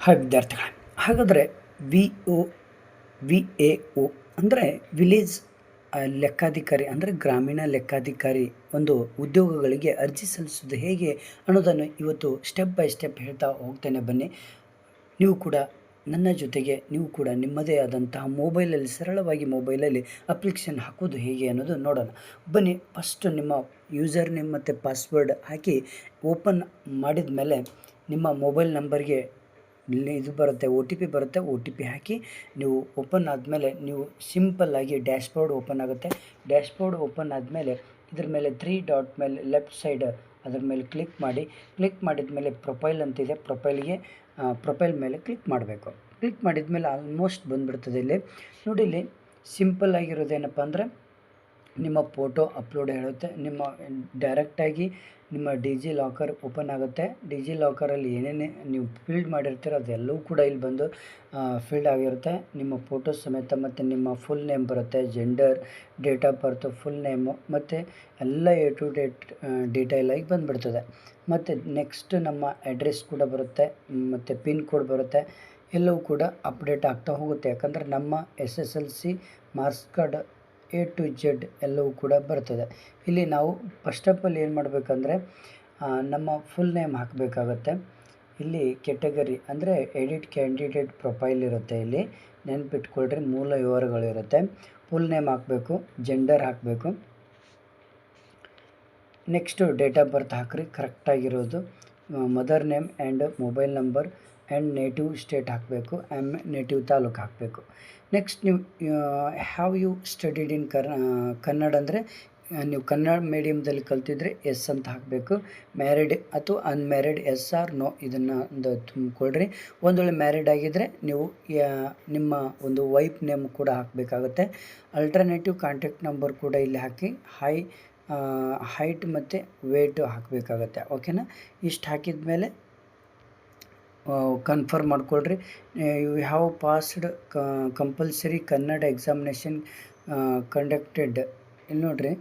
Hi ವಿದ್ಯಾರ್ಥಿಗಳೇ, ಹಾಗಾದರೆ V O V A O ಅಂದರೆ ವಿಲೇಜ್ ಲೆಕ್ಕಾಧಿಕಾರಿ ಅಂದರೆ ಗ್ರಾಮೀಣ ಲೆಕ್ಕಾಧಿಕಾರಿ ಒಂದು ಉದ್ಯೋಗಗಳಿಗೆ ಅರ್ಜಿ ಸಲ್ಲಿಸೋದು ಹೇಗೆ ಅನ್ನೋದನ್ನು ಇವತ್ತು ಸ್ಟೆಪ್ ಬೈ ಸ್ಟೆಪ್ ಹೇಳ್ತಾ ಹೋಗ್ತೇನೆ. ಬನ್ನಿ, ನೀವು ಕೂಡ ನನ್ನ ಜೊತೆಗೆ ನೀವು ಕೂಡ ನಿಮ್ಮದೇ ಆದಂತಹ ಮೊಬೈಲಲ್ಲಿ ಸರಳವಾಗಿ ಮೊಬೈಲಲ್ಲಿ ಅಪ್ಲಿಕೇಶನ್ ಹಾಕೋದು ಹೇಗೆ ಅನ್ನೋದು ನೋಡೋಣ. ಬನ್ನಿ, ಫಸ್ಟು ನಿಮ್ಮ ಯೂಸರ್ ನೇಮ್ ಮತ್ತು ಪಾಸ್ವರ್ಡ್ ಹಾಕಿ ಓಪನ್ ಮಾಡಿದ ಮೇಲೆ ನಿಮ್ಮ ಮೊಬೈಲ್ ನಂಬರ್ಗೆ ಇದು ಬರುತ್ತೆ, ಒ ಟಿ ಪಿ ಬರುತ್ತೆ. ಒ ಟಿ ಪಿ ಹಾಕಿ ನೀವು ಓಪನ್ ಆದಮೇಲೆ ನೀವು ಸಿಂಪಲ್ಲಾಗಿ ಡ್ಯಾಶ್ಬೋರ್ಡ್ ಓಪನ್ ಆಗುತ್ತೆ. ಡ್ಯಾಶ್ಬೋರ್ಡ್ ಓಪನ್ ಆದಮೇಲೆ ಇದ್ರ ಮೇಲೆ 3 ಡಾಟ್ ಮೇಲೆ ಲೆಫ್ಟ್ ಸೈಡ್ ಅದ್ರ ಮೇಲೆ ಕ್ಲಿಕ್ ಮಾಡಿ. ಕ್ಲಿಕ್ ಮಾಡಿದ ಮೇಲೆ ಪ್ರೊಫೈಲ್ ಅಂತಿದೆ, ಪ್ರೊಫೈಲ್ ಮೇಲೆ ಕ್ಲಿಕ್ ಮಾಡಬೇಕು. ಕ್ಲಿಕ್ ಮಾಡಿದ ಮೇಲೆ ಆಲ್ಮೋಸ್ಟ್ ಬಂದುಬಿಡ್ತದೆ. ಇಲ್ಲಿ ನೋಡಿ, ಇಲ್ಲಿ ಸಿಂಪಲ್ ಆಗಿರೋದೇನಪ್ಪ ಅಂದರೆ ನಿಮ್ಮ ಫೋಟೋ ಅಪ್ಲೋಡ್ ಹೇಳುತ್ತೆ. ನಿಮ್ಮ ಡೈರೆಕ್ಟಾಗಿ ನಿಮ್ಮ ಡಿಜಿ ಲಾಕರ್ ಓಪನ್ ಆಗುತ್ತೆ. ಡಿಜಿ ಲಾಕರಲ್ಲಿ ಏನೇನೇ ನೀವು ಫಿಲ್ಡ್ ಮಾಡಿರ್ತೀರೋ ಅದೆಲ್ಲವೂ ಕೂಡ ಇಲ್ಲಿ ಬಂದು ಫಿಲ್ಡ್ ಆಗಿರುತ್ತೆ. ನಿಮ್ಮ ಫೋಟೋ ಸಮೇತ ಮತ್ತು ನಿಮ್ಮ ಫುಲ್ ನೇಮ್ ಬರುತ್ತೆ, gender, date of birth, full name ಮತ್ತು ಎಲ್ಲ ಎ ಟು ಡೀಟೇಲಾಗಿ ಬಂದುಬಿಡ್ತದೆ. ಮತ್ತು ನೆಕ್ಸ್ಟ್ ನಮ್ಮ ಅಡ್ರೆಸ್ ಕೂಡ ಬರುತ್ತೆ ಮತ್ತು ಪಿನ್ ಕೋಡ್ ಬರುತ್ತೆ. ಎಲ್ಲವೂ ಕೂಡ ಅಪ್ಡೇಟ್ ಆಗ್ತಾ ಹೋಗುತ್ತೆ. ಯಾಕಂದರೆ ನಮ್ಮ SSLC marks card A to Z ಎಲ್ಲವೂ ಕೂಡ ಬರ್ತದೆ. ಇಲ್ಲಿ ನಾವು ಫಸ್ಟ್ ಆಫ್ ಆಲ್ ಏನು ಮಾಡಬೇಕಂದ್ರೆ ನಮ್ಮ ಫುಲ್ ನೇಮ್ ಹಾಕಬೇಕಾಗತ್ತೆ. ಇಲ್ಲಿ ಕೆಟಗರಿ ಅಂದರೆ ಎಡಿಟ್ ಕ್ಯಾಂಡಿಡೇಟ್ ಪ್ರೊಫೈಲ್ ಇರುತ್ತೆ. ಇಲ್ಲಿ ನೆನ್ಪಿಟ್ಕೊಳ್ರಿ, ಮೂಲ ವಿವರಗಳಿರುತ್ತೆ. ಫುಲ್ ನೇಮ್ ಹಾಕಬೇಕು, ಜೆಂಡರ್ ಹಾಕಬೇಕು, ನೆಕ್ಸ್ಟು ಡೇಟ್ ಆಫ್ ಬರ್ತ್ ಹಾಕ್ರಿ ಕರೆಕ್ಟಾಗಿರೋದು, mother name and mobile number and native state ಹಾಕಬೇಕು, ನೇಟಿವ್ ತಾಲೂಕು ಹಾಕಬೇಕು. ನೆಕ್ಸ್ಟ್ ನೀವು have you studied in Kannada ಅಂದರೆ ನೀವು ಕನ್ನಡ ಮೀಡಿಯಮ್ದಲ್ಲಿ ಕಲ್ತಿದ್ರೆ ಎಸ್ ಅಂತ ಹಾಕಬೇಕು. ಮ್ಯಾರಿಡ್ ಅಥವಾ ಅನ್ಮ್ಯಾರಿಡ್, ಎಸ್ ಆರ್ ನೋ ಇದನ್ನು ಒಂದು ತುಂಬಿಕೊಳ್ರಿ. ಒಂದು ವೇಳೆ ಮ್ಯಾರಿಡ್ ಆಗಿದ್ದರೆ ನೀವು ನಿಮ್ಮ ಒಂದು ವೈಫ್ ನೇಮ್ ಕೂಡ ಹಾಕಬೇಕಾಗುತ್ತೆ. ಅಲ್ಟರ್ನೇಟಿವ್ ಕಾಂಟ್ಯಾಕ್ಟ್ ನಂಬರ್ ಕೂಡ ಇಲ್ಲಿ ಹಾಕಿ ಹೈಟ್ ಮತ್ತು ವೇಟು ಹಾಕಬೇಕಾಗತ್ತೆ. ಓಕೆನಾ? ಇಷ್ಟು ಹಾಕಿದ ಮೇಲೆ ಕನ್ಫರ್ಮ್ ಮಾಡ್ಕೊಳ್ರಿ. You have passed compulsory Kannada examination conducted. ಇಲ್ಲಿ ನೋಡ್ರಿ,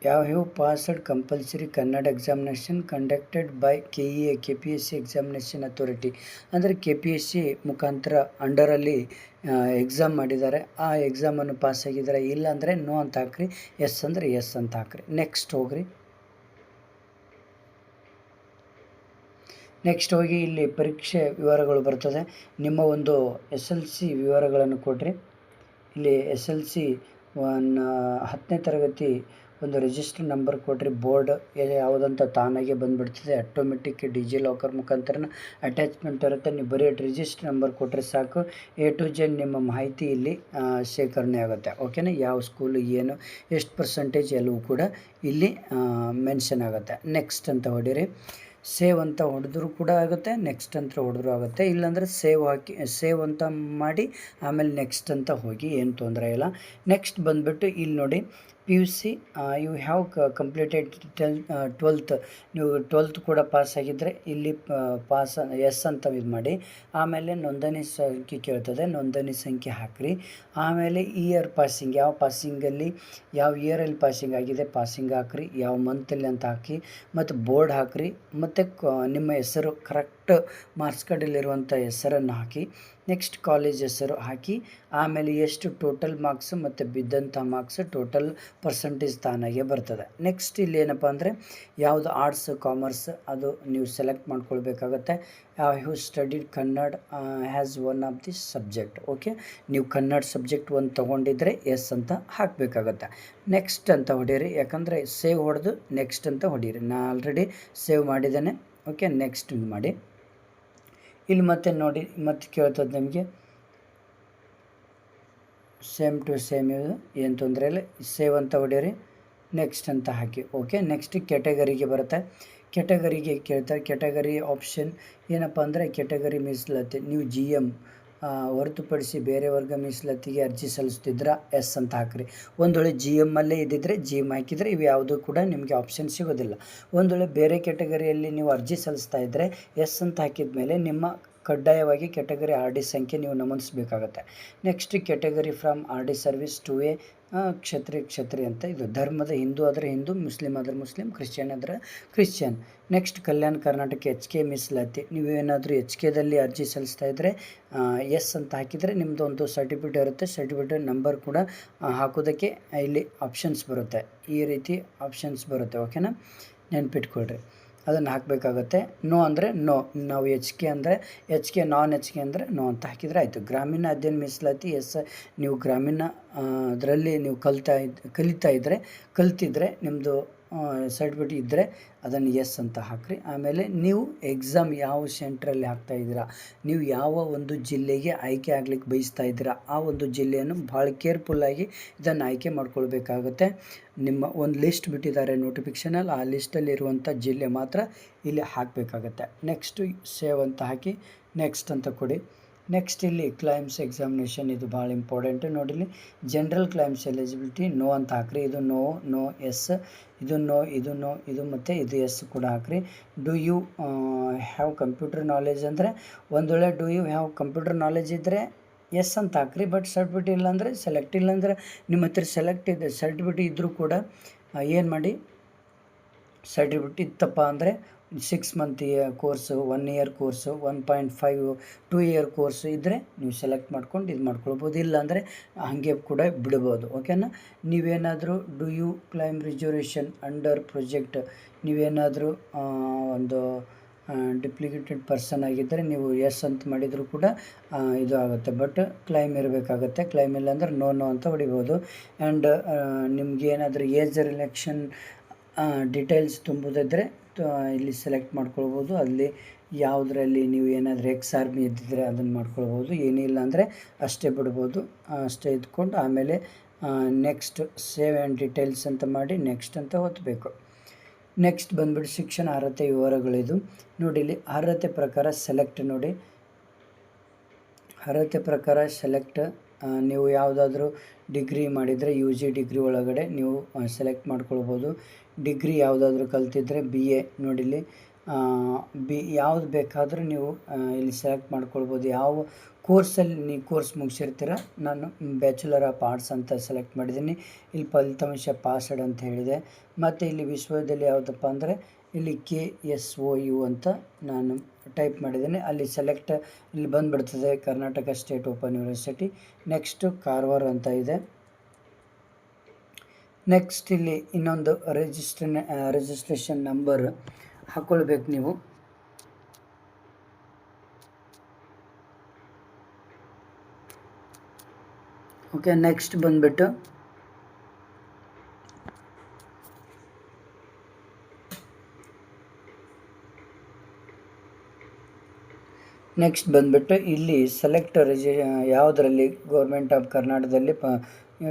have passed compulsory Kannada examination conducted by KEA KPSC examination authority. ಅಂದರೆ KPSC ಮುಖಾಂತರ ಅಂಡರಲ್ಲಿ ಎಕ್ಸಾಮ್ ಮಾಡಿದ್ದಾರೆ. ಆ ಎಕ್ಸಾಮನ್ನು ಪಾಸ್ ಆಗಿದ್ದಾರೆ. ಇಲ್ಲ ಅಂದರೆ ನೋ ಅಂತ ಹಾಕ್ರಿ, ಎಸ್ ಅಂದರೆ ಎಸ್ ಅಂತ ಹಾಕ್ರಿ. ನೆಕ್ಸ್ಟ್ ಹೋಗ್ರಿ. ನೆಕ್ಸ್ಟ್ ಹೋಗಿ ಇಲ್ಲಿ ಪರೀಕ್ಷೆ ವಿವರಗಳು ಬರ್ತದೆ. ನಿಮ್ಮ ಒಂದು SLC ವಿವರಗಳನ್ನು ಕೊಡ್ರಿ. ಇಲ್ಲಿ SLC 10ನೇ ತರಗತಿ ಒಂದು ರಿಜಿಸ್ಟರ್ ನಂಬರ್ ಕೊಡ್ರಿ. ಬೋರ್ಡ್ ಯಾವುದಂತ ತಾನಾಗೆ ಬಂದುಬಿಡ್ತದೆ. ಆಟೋಮೆಟಿಕ್ ಡಿಜಿ ಲಾಕರ್ ಮುಖಾಂತರ ಅಟ್ಯಾಚ್ಮೆಂಟ್ ಇರುತ್ತೆ. ನೀವು ಬರೀ ರಿಜಿಸ್ಟರ್ ನಂಬರ್ ಕೊಟ್ಟರೆ ಸಾಕು, A to Z ನಿಮ್ಮ ಮಾಹಿತಿ ಇಲ್ಲಿ ಶೇಖರಣೆ ಆಗುತ್ತೆ. ಓಕೆನಾ? ಯಾವ ಸ್ಕೂಲು, ಏನು, ಎಷ್ಟು ಪರ್ಸೆಂಟೇಜ್ ಎಲ್ಲವೂ ಕೂಡ ಇಲ್ಲಿ ಮೆನ್ಷನ್ ಆಗುತ್ತೆ. ನೆಕ್ಸ್ಟ್ ಅಂತ ಹೊಡೀರಿ. ಸೇವ್ ಅಂತ ಹೊಡೆದ್ರೂ ಕೂಡ ಆಗುತ್ತೆ, ನೆಕ್ಸ್ಟ್ ಅಂತ ಹೊಡೆದ್ರೂ ಆಗುತ್ತೆ. ಇಲ್ಲಾಂದರೆ ಸೇವ್ ಅಂತ ಮಾಡಿ ಆಮೇಲೆ ನೆಕ್ಸ್ಟ್ ಅಂತ ಹೋಗಿ, ಏನು ತೊಂದರೆ ಇಲ್ಲ. ನೆಕ್ಸ್ಟ್ ಬಂದುಬಿಟ್ಟು ಇಲ್ಲಿ ನೋಡಿ, PUC you have completed 12th. ನೀವು 12th ಕೂಡ ಪಾಸ್ ಆಗಿದ್ದರೆ ಇಲ್ಲಿ ಪಾಸ್ ಎಸ್ ಅಂತ ಇದು ಮಾಡಿ. ಆಮೇಲೆ ನೋಂದಣಿ ಸಂಖ್ಯೆ ಕೇಳ್ತದೆ, ನೋಂದಣಿ ಸಂಖ್ಯೆ ಹಾಕಿರಿ. ಆಮೇಲೆ ಇಯರ್ ಪಾಸಿಂಗ್, ಯಾವ ಪಾಸಿಂಗಲ್ಲಿ ಯಾವ ಇಯರಲ್ಲಿ ಪಾಸಿಂಗ್ ಆಗಿದೆ ಪಾಸಿಂಗ್ ಹಾಕ್ರಿ, ಯಾವ ಮಂತಲ್ಲಿ ಅಂತ ಹಾಕಿ, ಮತ್ತು ಬೋರ್ಡ್ ಹಾಕ್ರಿ, ಮತ್ತು ನಿಮ್ಮ ಹೆಸರು ಕರೆಕ್ಟ್ ಮಾರ್ಕ್ಸ್ ಕಾರ್ಡಲ್ಲಿರುವಂಥ ಹೆಸರನ್ನು ಹಾಕಿ. ನೆಕ್ಸ್ಟ್ ಕಾಲೇಜ್ ಹೆಸರು ಹಾಕಿ. ಆಮೇಲೆ ಎಷ್ಟು ಟೋಟಲ್ ಮಾರ್ಕ್ಸು ಮತ್ತು ಬಿದ್ದಂಥ ಮಾರ್ಕ್ಸ್ ಟೋಟಲ್ ಪರ್ಸೆಂಟೇಜ್ ತಾನಾಗೆ ಬರ್ತದೆ. ನೆಕ್ಸ್ಟ್ ಇಲ್ಲಿ ಏನಪ್ಪ ಅಂದರೆ ಯಾವುದು ಆರ್ಟ್ಸ್ ಕಾಮರ್ಸ್ ಅದು ನೀವು ಸೆಲೆಕ್ಟ್ ಮಾಡ್ಕೊಳ್ಬೇಕಾಗತ್ತೆ. You studied Kannada has one of the subject. Okay, ನೀವು ಕನ್ನಡ ಸಬ್ಜೆಕ್ಟ್ ಒಂದು ತೊಗೊಂಡಿದ್ರೆ ಎಸ್ ಅಂತ ಹಾಕಬೇಕಾಗತ್ತೆ. ನೆಕ್ಸ್ಟ್ ಅಂತ ಹೊಡೀರಿ, ಯಾಕಂದರೆ ಸೇವ್ ಹೊಡೆದು ನೆಕ್ಸ್ಟ್ ಅಂತ ಹೊಡೀರಿ. ನಾನು ಆಲ್ರೆಡಿ ಸೇವ್ ಮಾಡಿದ್ದೇನೆ. ಓಕೆ, ನೆಕ್ಸ್ಟ್ ಮಾಡಿ. ಇಲ್ಲಿ ಮತ್ತೆ ನೋಡಿ, ಮತ್ತೆ ಕೇಳ್ತದೆ ನಿಮಗೆ ಸೇಮ್ ಟು ಸೇಮ್, ಇದು ಏನು ತೊಂದರೆ ಇಲ್ಲ. ಸೇವ್ ಅಂತ ಹೊಡೀರಿ, ನೆಕ್ಸ್ಟ್ ಅಂತ ಹಾಕಿ. ಓಕೆ, ನೆಕ್ಸ್ಟ್ ಕೆಟಗರಿಗೆ ಬರುತ್ತೆ. ಕೆಟಗರಿಗೆ ಕೇಳ್ತಾರೆ. ಕೆಟಗರಿ ಆಪ್ಷನ್ ಏನಪ್ಪ ಅಂದರೆ ಕೆಟಗರಿ ಮೀಸಲಾತಿ. ನೀವು GM ಹೊರತುಪಡಿಸಿ ಬೇರೆ ವರ್ಗ ಮೀಸಲಾತಿಗೆ ಅರ್ಜಿ ಸಲ್ಲಿಸ್ತಿದ್ರೆ ಎಸ್ ಅಂತ ಹಾಕಿರಿ. ಒಂದು ವೇಳೆ GM ಅಲ್ಲೇ ಇದ್ದಿದ್ದರೆ GM ಹಾಕಿದರೆ ಇವು ಯಾವುದೂ ಕೂಡ ನಿಮಗೆ ಆಪ್ಷನ್ ಸಿಗೋದಿಲ್ಲ. ಒಂದು ವೇಳೆ ಬೇರೆ ಕೆಟಗರಿಯಲ್ಲಿ ನೀವು ಅರ್ಜಿ ಸಲ್ಲಿಸ್ತಾ ಇದ್ದರೆ ಎಸ್ ಅಂತ ಹಾಕಿದ ಮೇಲೆ ನಿಮ್ಮ ಕಡ್ಡಾಯವಾಗಿ ಕೆಟಗರಿ RD ಸಂಖ್ಯೆ ನೀವು ನಮೂದಿಸಬೇಕಾಗತ್ತೆ. Next category from RD service to A Kshatriya ಅಂತ. ಇದು ಧರ್ಮದ ಹಿಂದೂ ಆದರೆ ಹಿಂದೂ, ಮುಸ್ಲಿಂ ಆದರೆ ಮುಸ್ಲಿಂ, ಕ್ರಿಶ್ಚಿಯನ್ ಆದರೆ Christian. Next Kalyana Karnataka HK ಮೀಸಲಾತಿ. ನೀವೇನಾದರೂ HKದಲ್ಲಿ ಅರ್ಜಿ ಸಲ್ಲಿಸ್ತಾ ಇದ್ದರೆ ಎಸ್ ಅಂತ ಹಾಕಿದರೆ ನಿಮ್ಮದು ಒಂದು ಸರ್ಟಿಫಿಕೇಟ್ ಇರುತ್ತೆ. ಸರ್ಟಿಫಿಕೇಟ್ ನಂಬರ್ ಕೂಡ ಹಾಕೋದಕ್ಕೆ ಇಲ್ಲಿ ಆಪ್ಷನ್ಸ್ ಬರುತ್ತೆ. ಈ ರೀತಿ ಆಪ್ಷನ್ಸ್ ಬರುತ್ತೆ, ಓಕೆನಾ, ನೆನ್ಪಿಟ್ಕೊಳ್ರಿ. ಅದನ್ನು ಹಾಕಬೇಕಾಗತ್ತೆ. ನೋ ಅಂದರೆ ನೋ. ನಾವು HK ಅಂದರೆ HK, ನಾನ್ HK ಅಂದರೆ ನೋ ಅಂತ ಹಾಕಿದರೆ ಆಯಿತು. ಗ್ರಾಮೀಣ ಅಧ್ಯಯನ ಮೀಸಲಾತಿ ಎಸ್. ನೀವು ಗ್ರಾಮೀಣ ಅದರಲ್ಲಿ ನೀವು ಕಲಿತಿದ್ರೆ ನಿಮ್ಮದು ಸರ್ಟಿಫಿಕೇಟ್ ಇದ್ದರೆ ಅದನ್ನು ಎಸ್ ಅಂತ ಹಾಕಿರಿ. ಆಮೇಲೆ ನೀವು ಎಕ್ಸಾಮ್ ಯಾವ ಸೆಂಟ್ರಲ್ಲಿ ಹಾಕ್ತಾಯಿದ್ದೀರಾ, ನೀವು ಯಾವ ಒಂದು ಜಿಲ್ಲೆಗೆ ಆಯ್ಕೆ ಆಗ್ಲಿಕ್ಕೆ ಬಯಸ್ತಾ ಇದ್ದೀರಾ, ಆ ಒಂದು ಜಿಲ್ಲೆಯನ್ನು ಭಾಳ ಕೇರ್ಫುಲ್ಲಾಗಿ ಇದನ್ನು ಆಯ್ಕೆ ಮಾಡ್ಕೊಳ್ಬೇಕಾಗುತ್ತೆ. ನಿಮ್ಮ ಒಂದು ಲಿಸ್ಟ್ ಬಿಟ್ಟಿದ್ದಾರೆ ನೋಟಿಫಿಕೇಷನಲ್ಲಿ, ಆ ಲಿಸ್ಟಲ್ಲಿ ಇರುವಂಥ ಜಿಲ್ಲೆ ಮಾತ್ರ ಇಲ್ಲಿ ಹಾಕಬೇಕಾಗತ್ತೆ. ನೆಕ್ಸ್ಟು ಸೇವ್ ಅಂತ ಹಾಕಿ ನೆಕ್ಸ್ಟ್ ಅಂತ ಕೊಡಿ. ನೆಕ್ಸ್ಟ್ ಇಲ್ಲಿ ಕ್ಲೈಮ್ಸ್ ಎಕ್ಸಾಮಿನೇಷನ್, ಇದು ಭಾಳ ಇಂಪಾರ್ಟೆಂಟ್. ನೋಡಿಲಿ, ಜನರಲ್ ಕ್ಲೈಮ್ಸ್ ಎಲಿಜಿಬಿಲಿಟಿ ನೋ ಅಂತ ಹಾಕ್ರಿ. ಇದು ನೋ ಎಸ್, ಇದು ನೋ, ಇದು ಮತ್ತು ಇದು ಎಸ್ ಕೂಡ ಹಾಕ್ರಿ. Do you have computer knowledge ಅಂದರೆ ಒಂದು ವೇಳೆ do you have computer knowledge ಇದ್ದರೆ ಎಸ್ ಅಂತ ಹಾಕ್ರಿ. ಬಟ್ ಸರ್ಟಿಫಿಕೇಟ್ ಇಲ್ಲಾಂದರೆ ಸೆಲೆಕ್ಟ್, ಇಲ್ಲಾಂದರೆ ನಿಮ್ಮ ಹತ್ರ ಸೆಲೆಕ್ಟ್ ಇದೆ ಸರ್ಟಿಫಿಕೇಟ್ ಇದ್ದರೂ ಕೂಡ ಏನು ಮಾಡಿ, ಸರ್ಟಿಫಿಕೇಟ್ ಇತ್ತಪ್ಪ ಅಂದರೆ 6 month course, 1 year course, 1.5 2 year course ಇದ್ದರೆ ನೀವು ಸೆಲೆಕ್ಟ್ ಮಾಡ್ಕೊಂಡು ಇದು ಮಾಡ್ಕೊಳ್ಬೋದು. ಇಲ್ಲಾಂದರೆ ಹಾಗೆ ಕೂಡ ಬಿಡ್ಬೋದು, ಓಕೆನಾ. ನೀವೇನಾದರೂ do you claim reservation under project, ನೀವೇನಾದರೂ ಒಂದು ಡಿಪ್ಲಿಕೇಟೆಡ್ ಪರ್ಸನ್ ಆಗಿದ್ದರೆ ನೀವು ಎಸ್ ಅಂತ ಮಾಡಿದರೂ ಕೂಡ ಇದು ಆಗುತ್ತೆ. ಬಟ್ ಕ್ಲೈಮ್ ಇರಬೇಕಾಗತ್ತೆ. ಕ್ಲೈಮ್ ಇಲ್ಲ ಅಂದರೆ ನೋ ಅಂತ ಹೊಡಿಬೋದು. ಆ್ಯಂಡ್ ನಿಮ್ಗೆ ಏನಾದರೂ ಏಜ್ ರಿಲೆಕ್ಷನ್ ಡೀಟೇಲ್ಸ್ ತುಂಬೋದಿದ್ದರೆ ಇಲ್ಲಿ ಸೆಲೆಕ್ಟ್ ಮಾಡ್ಕೊಳ್ಬೋದು. ಅಲ್ಲಿ ಯಾವುದರಲ್ಲಿ ನೀವು ಏನಾದರೂ ಆರ್ಮಿ ಇದ್ದಿದ್ರೆ ಅದನ್ನು ಮಾಡ್ಕೊಳ್ಬೋದು. ಏನಿಲ್ಲ ಅಂದರೆ ಅಷ್ಟೇ ಬಿಡ್ಬೋದು. ಅಷ್ಟೇ ಇದ್ಕೊಂಡು ಆಮೇಲೆ ನೆಕ್ಸ್ಟ್ ಸೇವ್ ಆ್ಯಂಡ್ ಡೀಟೇಲ್ಸ್ ಅಂತ ಮಾಡಿ ನೆಕ್ಸ್ಟ್ ಅಂತ ಒತ್ತಬೇಕು. ನೆಕ್ಸ್ಟ್ ಬಂದುಬಿಟ್ಟು ಶಿಕ್ಷಣ ಅರ್ಹತೆ ವಿವರಗಳಿದು. ನೋಡಿ, ಇಲ್ಲಿ ಅರ್ಹತೆ ಪ್ರಕಾರ ಸೆಲೆಕ್ಟ್ ನೋಡಿ. ಅರ್ಹತೆ ಪ್ರಕಾರ ಸೆಲೆಕ್ಟ್, ನೀವು ಯಾವುದಾದ್ರೂ ಡಿಗ್ರಿ ಮಾಡಿದರೆ UG ಡಿಗ್ರಿ ಒಳಗಡೆ ನೀವು ಸೆಲೆಕ್ಟ್ ಮಾಡ್ಕೊಳ್ಬೋದು. ಡಿಗ್ರಿ ಯಾವುದಾದ್ರೂ ಕಲ್ತಿದ್ರೆ BA ನೋಡಿಲಿ, ಯಾವುದು ಬೇಕಾದರೂ ನೀವು ಇಲ್ಲಿ ಸೆಲೆಕ್ಟ್ ಮಾಡ್ಕೊಳ್ಬೋದು. ಯಾವ ಕೋರ್ಸಲ್ಲಿ ನೀವು ಕೋರ್ಸ್ ಮುಗಿಸಿರ್ತೀರ. ನಾನು ಬ್ಯಾಚುಲರ್ ಆಫ್ ಆರ್ಟ್ಸ್ ಅಂತ ಸೆಲೆಕ್ಟ್ ಮಾಡಿದ್ದೀನಿ. ಇಲ್ಲಿ ಫಲಿತಾಂಶ ಪಾಸ್ಡ್ ಅಂತ ಹೇಳಿದೆ. ಮತ್ತು ಇಲ್ಲಿ ವಿಶ್ವವಿದ್ಯಾಲಯ ಯಾವುದಪ್ಪ ಅಂದರೆ ಇಲ್ಲಿ KSOU ಅಂತ ನಾನು ಟೈಪ್ ಮಾಡಿದ್ದೀನಿ. ಅಲ್ಲಿ ಸೆಲೆಕ್ಟ್ ಇಲ್ಲಿ ಬಂದುಬಿಡ್ತದೆ Karnataka state open university. Next Karwar ಅಂತ ಇದೆ. ನೆಕ್ಸ್ಟ್ ಇಲ್ಲಿ ಇನ್ನೊಂದು ರಿಜಿಸ್ಟ್ರೇಷನ್ ನಂಬರ್ ಹಾಕ್ಕೊಳ್ಬೇಕು ನೀವು. ಓಕೆ, ನೆಕ್ಸ್ಟ್ ಬಂದುಬಿಟ್ಟು ಇಲ್ಲಿ ಸೆಲೆಕ್ಟ್ ಯಾವುದರಲ್ಲಿ ಗೌರ್ಮೆಂಟ್ ಆಫ್ ಕರ್ನಾಟಕದಲ್ಲಿ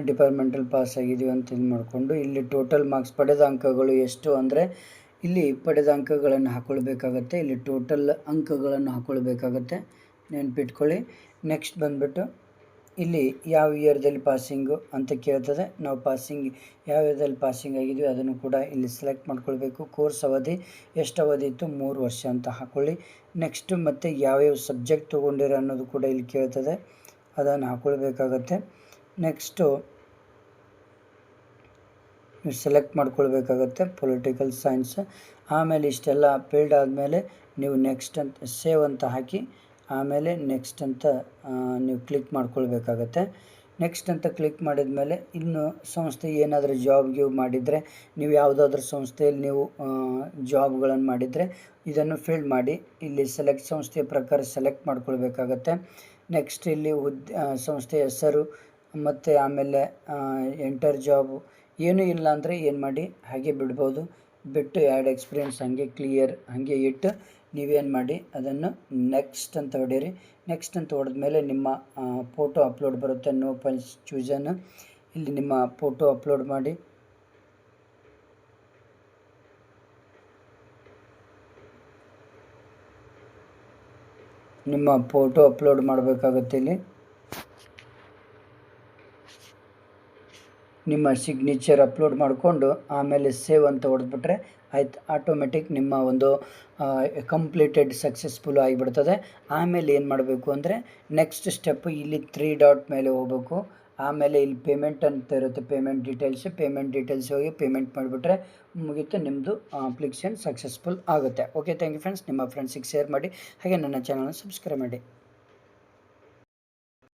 ಡಿಪಾರ್ಟ್ಮೆಂಟಲ್ ಪಾಸ್ ಆಗಿದ್ದೀವಿ ಅಂತ ಇದು ಮಾಡಿಕೊಂಡು ಇಲ್ಲಿ ಟೋಟಲ್ ಮಾರ್ಕ್ಸ್ ಪಡೆದ ಅಂಕಗಳು ಎಷ್ಟು ಅಂದರೆ ಇಲ್ಲಿ ಪಡೆದ ಅಂಕಗಳನ್ನು ಹಾಕ್ಕೊಳ್ಬೇಕಾಗತ್ತೆ. ಇಲ್ಲಿ ಟೋಟಲ್ ಅಂಕಗಳನ್ನು ಹಾಕ್ಕೊಳ್ಬೇಕಾಗತ್ತೆ, ನೆನ್ಪಿಟ್ಕೊಳ್ಳಿ. ನೆಕ್ಸ್ಟ್ ಬಂದುಬಿಟ್ಟು ಇಲ್ಲಿ ಯಾವ ಇಯರ್ದಲ್ಲಿ ಪಾಸಿಂಗು ಅಂತ ಕೇಳ್ತದೆ. ನಾವು ಯಾವ ಇಯರ್ದಲ್ಲಿ ಪಾಸಿಂಗ್ ಆಗಿದ್ವಿ ಅದನ್ನು ಕೂಡ ಇಲ್ಲಿ ಸೆಲೆಕ್ಟ್ ಮಾಡ್ಕೊಳ್ಬೇಕು. ಕೋರ್ಸ್ ಅವಧಿ ಎಷ್ಟು ಅವಧಿ ಇತ್ತು, 3 ವರ್ಷ ಅಂತ ಹಾಕ್ಕೊಳ್ಳಿ. ನೆಕ್ಸ್ಟು ಮತ್ತು ಯಾವ್ಯಾವ ಸಬ್ಜೆಕ್ಟ್ ತೊಗೊಂಡಿರೋ ಅನ್ನೋದು ಕೂಡ ಇಲ್ಲಿ ಕೇಳ್ತದೆ, ಅದನ್ನು ಹಾಕ್ಕೊಳ್ಬೇಕಾಗತ್ತೆ. ನೆಕ್ಸ್ಟು ನೀವು ಸೆಲೆಕ್ಟ್ ಮಾಡ್ಕೊಳ್ಬೇಕಾಗತ್ತೆ ಪೊಲಿಟಿಕಲ್ ಸೈನ್ಸ್. ಆಮೇಲೆ ಇಷ್ಟೆಲ್ಲ ಫೀಲ್ಡ್ ಆದಮೇಲೆ ನೀವು ನೆಕ್ಸ್ಟ್ ಅಂತ ಸೇವ್ ಅಂತ ಹಾಕಿ ಆಮೇಲೆ ನೆಕ್ಸ್ಟ್ ಅಂತ ನೀವು ಕ್ಲಿಕ್ ಮಾಡ್ಕೊಳ್ಬೇಕಾಗತ್ತೆ. ನೆಕ್ಸ್ಟ್ ಅಂತ ಕ್ಲಿಕ್ ಮಾಡಿದ ಮೇಲೆ ಇನ್ನು ಸಂಸ್ಥೆ ಏನಾದರೂ ಜಾಬ್ಗೆ ಮಾಡಿದರೆ, ನೀವು ಯಾವುದಾದ್ರೂ ಸಂಸ್ಥೆಯಲ್ಲಿ ನೀವು ಜಾಬ್ಗಳನ್ನು ಮಾಡಿದರೆ ಇದನ್ನು ಫಿಲ್ ಮಾಡಿ ಇಲ್ಲಿ ಸೆಲೆಕ್ಟ್ ಸಂಸ್ಥೆಯ ಪ್ರಕಾರ ಸೆಲೆಕ್ಟ್ ಮಾಡ್ಕೊಳ್ಬೇಕಾಗತ್ತೆ. ನೆಕ್ಸ್ಟ್ ಇಲ್ಲಿ ಸಂಸ್ಥೆಯ ಹೆಸರು ಮತ್ತು ಆಮೇಲೆ ಎಂಟರ್ ಜಾಬು ಏನೂ ಇಲ್ಲ ಅಂದರೆ ಏನು ಮಾಡಿ ಹಾಗೆ ಬಿಡ್ಬೋದು. ಬಿಟ್ಟು ಆ್ಯಡ್ ಎಕ್ಸ್ಪೀರಿಯನ್ಸ್ ಹಾಗೆ ಕ್ಲಿಯರ್ ಹಾಗೆ ಇಟ್ಟು ನೀವೇನು ಮಾಡಿ ಅದನ್ನು ನೆಕ್ಸ್ಟ್ ಅಂತ ಹೊಡೀರಿ. ನೆಕ್ಸ್ಟ್ ಅಂತ ಹೊಡೆದ್ಮೇಲೆ ನಿಮ್ಮ ಫೋಟೋ ಅಪ್ಲೋಡ್ ಬರುತ್ತೆ. ನೋ ಫೈಲ್ಸ್ ಚೂಸನ್, ಇಲ್ಲಿ ನಿಮ್ಮ ಫೋಟೋ ಅಪ್ಲೋಡ್ ಮಾಡಿ. ನಿಮ್ಮ ಫೋಟೋ ಅಪ್ಲೋಡ್ ಮಾಡಬೇಕಾಗುತ್ತೆ. ಇಲ್ಲಿ ನಿಮ್ಮ ಸಿಗ್ನೇಚರ್ ಅಪ್ಲೋಡ್ ಮಾಡಿಕೊಂಡು ಆಮೇಲೆ ಸೇವ್ ಅಂತ ಹೊಡೆದ್ಬಿಟ್ರೆ ಆಯ್ತು, ಆಟೋಮೆಟಿಕ್ ನಿಮ್ಮ ಒಂದು ಕಂಪ್ಲೀಟೆಡ್ ಸಕ್ಸಸ್ಫುಲ್ ಆಗಿಬಿಡ್ತದೆ. ಆಮೇಲೆ ಏನು ಮಾಡಬೇಕು ಅಂದರೆ ನೆಕ್ಸ್ಟ್ ಸ್ಟೆಪ್ಪು ಇಲ್ಲಿ 3 ಡಾಟ್ ಮೇಲೆ ಹೋಗಬೇಕು. ಆಮೇಲೆ ಇಲ್ಲಿ ಪೇಮೆಂಟ್ ಅಂತ ಇರುತ್ತೆ, ಪೇಮೆಂಟ್ ಡೀಟೇಲ್ಸ್ ಹೋಗಿ ಪೇಮೆಂಟ್ ಮಾಡಿಬಿಟ್ರೆ ಮುಗೀತು, ನಿಮ್ಮದು ಅಪ್ಲಿಕೇಶನ್ ಸಕ್ಸಸ್ಫುಲ್ ಆಗುತ್ತೆ. Okay, thank you friends. ನಿಮ್ಮ ಫ್ರೆಂಡ್ಸಿಗೆ ಶೇರ್ ಮಾಡಿ, ಹಾಗೆ ನನ್ನ ಚಾನಲ್ನ ಸಬ್ಸ್ಕ್ರೈಬ್ ಮಾಡಿ.